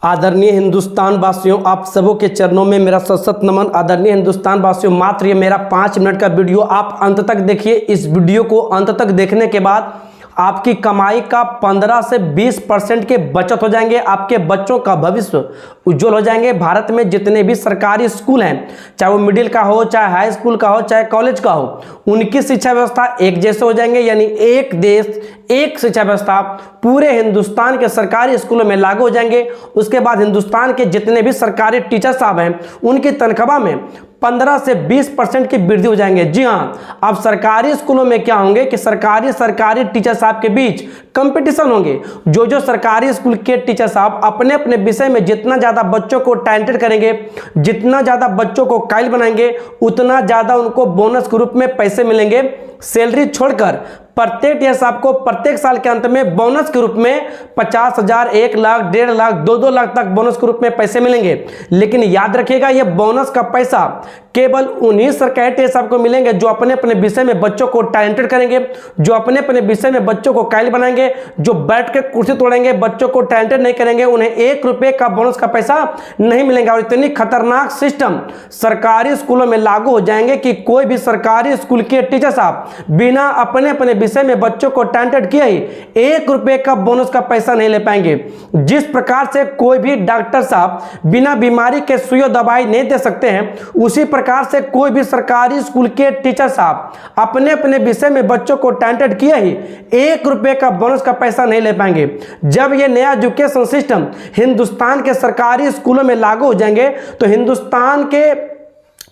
आदरणीय हिंदुस्तान वासियों, आप सबों के चरणों में मेरा सशक्त नमन। आदरणीय हिंदुस्तान वासियों, मात्र ये मेरा 5 मिनट का वीडियो आप अंत तक देखिए। इस वीडियो को अंत तक देखने के बाद आपकी कमाई का 15 से 20% के बचत हो जाएंगे। आपके बच्चों का भविष्य उज्जवल हो जाएंगे। भारत में जितने भी सरकारी स्कूल हैं, चाहे वो मिडिल का हो, चाहे हाई स्कूल का हो, चाहे कॉलेज का हो, उनकी शिक्षा व्यवस्था एक जैसे हो जाएंगे। यानी एक देश एक शिक्षा व्यवस्था पूरे हिंदुस्तान के सरकारी स्कूलों में लागू हो जाएंगे। उसके बाद हिंदुस्तान के जितने भी सरकारी टीचर साहब हैं, उनकी तनख्वाह में 15 से 20% की वृद्धि हो जाएंगे। जी हाँ, अब सरकारी स्कूलों में क्या होंगे कि सरकारी टीचर साहब के बीच कंपटीशन होंगे। जो सरकारी स्कूल के टीचर साहब अपने अपने विषय में जितना ज़्यादा बच्चों को टैलेंटेड करेंगे, जितना ज़्यादा बच्चों को कायल बनाएंगे, उतना ज़्यादा उनको बोनस के रूप में पैसे मिलेंगे। सैलरी छोड़कर प्रत्येक टीचर साहब को प्रत्येक साल के अंत में बोनस के रूप में 50,000, 1 लाख, 1.5 लाख, 2 लाख तक बोनस के रूप में पैसे मिलेंगे। लेकिन याद रखिएगा, यह बोनस का पैसा केवल उन्हीं सरकारी टीचर साहब को मिलेंगे जो अपने अपने विषय में बच्चों को टैलेंटेड करेंगे, जो अपने अपने विषय में बच्चों को कायल बनाएंगे। जो बैठ के कुर्सी तोड़ेंगे, बच्चों को टैलेंटेड नहीं करेंगे, उन्हें 1 रुपये का बोनस का पैसा नहीं मिलेगा। और इतनी खतरनाक सिस्टम सरकारी स्कूलों में लागू हो जाएंगे कि कोई भी सरकारी स्कूल के टीचर साहब बिना अपने अपने विषय में बच्चों को टैलेंटेड किए ही 1 रुपये का बोनस का पैसा नहीं ले पाएंगे। जिस प्रकार से कोई भी डॉक्टर साहब बिना बीमारी के सुई और दवाई नहीं दे सकते हैं, उसी प्रकार से कोई भी सरकारी स्कूल के टीचर साहब अपने अपने विषय में बच्चों को टैलेंटेड किए ही 1 रुपये का बोनस का पैसा नहीं ले पाएंगे। जब ये नया एजुकेशन सिस्टम हिंदुस्तान के सरकारी स्कूलों में लागू हो जाएंगे तो हिंदुस्तान के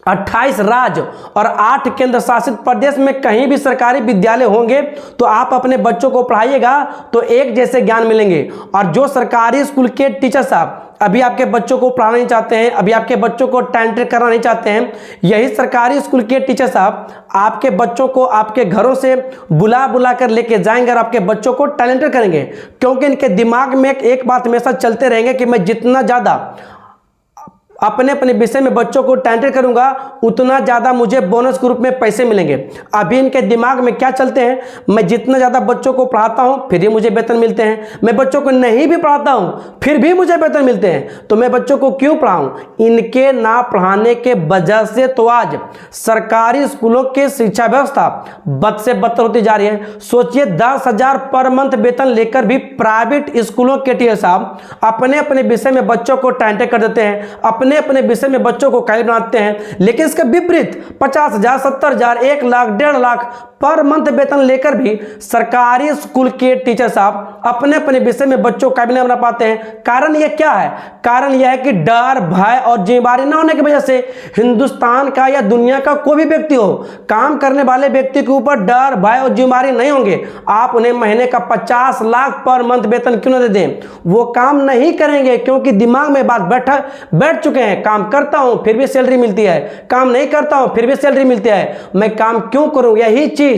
28 राज्य और 8 केंद्र शासित प्रदेश में कहीं भी सरकारी विद्यालय होंगे तो आप अपने बच्चों को पढ़ाइएगा तो एक जैसे ज्ञान मिलेंगे। और जो सरकारी स्कूल के टीचर साहब अभी आपके बच्चों को पढ़ाना नहीं चाहते हैं, अभी आपके बच्चों को टैलेंटेड करना नहीं चाहते हैं, यही सरकारी स्कूल के टीचर साहब आपके बच्चों को आपके घरों से बुला बुला कर लेके जाएंगे और आपके बच्चों को टैलेंटेड करेंगे। क्योंकि इनके दिमाग में एक बात हमेशा चलते रहेंगे कि मैं जितना ज़्यादा अपने अपने विषय में बच्चों को टैलेंटेड करूंगा, उतना ज़्यादा मुझे बोनस के रूप में पैसे मिलेंगे। अभी इनके दिमाग में क्या चलते हैं, मैं जितना ज़्यादा बच्चों को पढ़ाता हूं फिर ही मुझे वेतन मिलते हैं, मैं बच्चों को नहीं भी पढ़ाता हूं फिर भी मुझे वेतन मिलते हैं, तो मैं बच्चों को क्यों पढ़ाऊं। इनके ना पढ़ाने के वजह से तो आज सरकारी स्कूलों की शिक्षा व्यवस्था बद से बदतर होती जा रही है। सोचिए, 10,000 पर मंथ वेतन लेकर भी प्राइवेट स्कूलों के टीचर साहब अपने अपने विषय में बच्चों को टैलेंटेड कर देते हैं, अपने विषय में बच्चों को कायल बनाते हैं। लेकिन इसके विपरीत 50,000, 70,000, 1 लाख, 1.5 लाख पर मंथ वेतन लेकर भी सरकारी स्कूल के टीचर साहब अपने अपने विषय में बच्चों को काबिल नहीं बना पाते हैं। कारण यह क्या है? कारण यह है कि डर, भय और जिम्मेदारी न होने की वजह से हिंदुस्तान का या दुनिया का कोई भी व्यक्ति हो, काम करने वाले व्यक्ति के ऊपर डर, भय और जिम्मेदारी नहीं होंगे। आप उन्हें महीने का 50 लाख पर मंथ वेतन क्यों न दे दें, वो काम नहीं करेंगे। क्योंकि दिमाग में बात बैठ चुके हैं, काम करता हूं फिर भी सैलरी मिलती है, काम नहीं करता हूं फिर भी सैलरी मिलती है, मैं काम क्यों करूं। यही चीज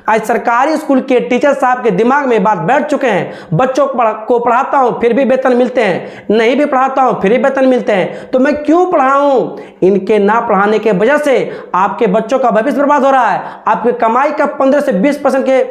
आज सरकारी स्कूल के टीचर साहब के दिमाग में बात बैठ चुके हैं। बच्चों को पढ़ाता हूं फिर भी वेतन मिलते हैं, नहीं भी पढ़ाता हूं फिर भी वेतन मिलते हैं, तो मैं क्यों पढ़ाऊं। इनके ना पढ़ाने के वजह से आपके बच्चों का भविष्य बर्बाद हो रहा है, आपकी कमाई का 15 से 20% के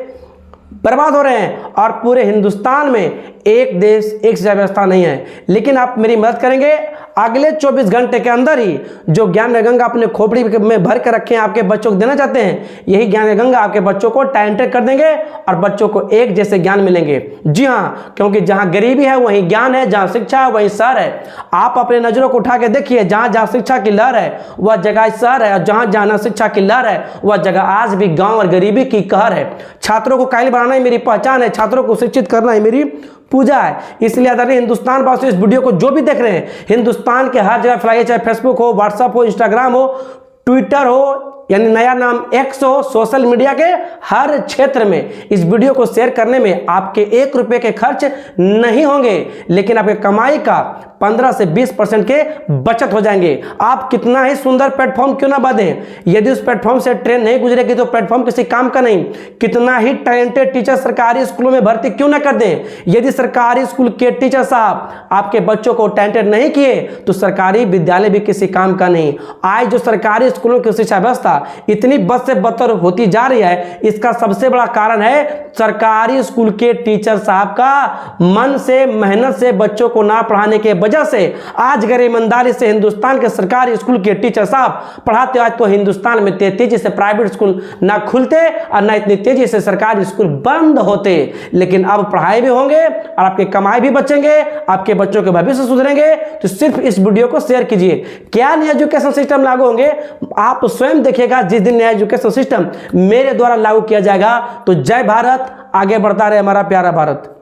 बर्बाद हो रहे हैं। और पूरे हिंदुस्तान में एक देश एक शिक्षा व्यवस्था नहीं है। लेकिन आप मेरी मदद करेंगे, अगले 24 घंटे के अंदर ही जो ज्ञान गंगा अपने खोपड़ी में भर कर रखे हैं आपके बच्चों को देना चाहते हैं, यही ज्ञान गंगा आपके बच्चों को टैलेंटेड कर देंगे और बच्चों को एक जैसे ज्ञान मिलेंगे। जी हाँ, क्योंकि जहाँ गरीबी है वहीं ज्ञान है, जहाँ शिक्षा है वहीं शहर है। आप अपने नजरों को उठा के देखिए, जहाँ जहाँ शिक्षा की लहर है वह जगह शहर है, और जहाँ जहाँ शिक्षा की लहर है वह जगह आज भी गाँव और गरीबी की कहर है। छात्रों को कायल बनाना ही मेरी पहचान है, छात्रों को शिक्षित करना ही मेरी पूजा है। इसलिए आदरणीय हिंदुस्तान वासियों, इस वीडियो को जो भी देख रहे हैं, हिंदुस्तान के हर जगह फैलाइए, चाहे फेसबुक हो, व्हाट्सएप हो, इंस्टाग्राम हो, ट्विटर हो, यानी नया नाम एक्स हो, सोशल मीडिया के हर क्षेत्र में इस वीडियो को शेयर करने में आपके 1 रुपये के खर्च नहीं होंगे, लेकिन आपके कमाई का 15 से 20% के बचत हो जाएंगे। आप कितना ही सुंदर प्लेटफॉर्म क्यों ना बदें, यदि उस प्लेटफॉर्म से ट्रेन नहीं गुजरेगी तो प्लेटफॉर्म किसी काम का नहीं। कितना ही टैलेंटेड टीचर सरकारी स्कूलों में भर्ती क्यों ना कर दें, यदि सरकारी स्कूल के टीचर साहब आपके बच्चों को टैलेंटेड नहीं किए तो सरकारी विद्यालय भी किसी काम का नहीं। आज जो सरकारी स्कूलों की शिक्षा व्यवस्था इतनी बद से बदतर होती जा रही है, इसका सबसे बड़ा कारण है सरकारी स्कूल के टीचर साहब का मन से, मेहनत से बच्चों को ना पढ़ाने के वजह से आज अगर ईमानदारी से हिंदुस्तान के सरकारी स्कूल के टीचर साहब पढ़ाते आज तो हिंदुस्तान में तेजी से प्राइवेट स्कूल ना खुलते और ना इतनी तेजी से सरकारी स्कूल बंद होते। लेकिन अब पढ़ाई भी होंगे और आपके कमाई भी बचेंगे, आपके बच्चों के भविष्य सुधरेंगे। तो सिर्फ इस वीडियो को शेयर कीजिए। क्या नया एजुकेशन सिस्टम लागू होंगे आप स्वयं देखिएगा। जिस दिन नया एजुकेशन सिस्टम मेरे द्वारा लागू किया जाएगा तो जय भारत, आगे बढ़ता रहे हमारा प्यारा भारत।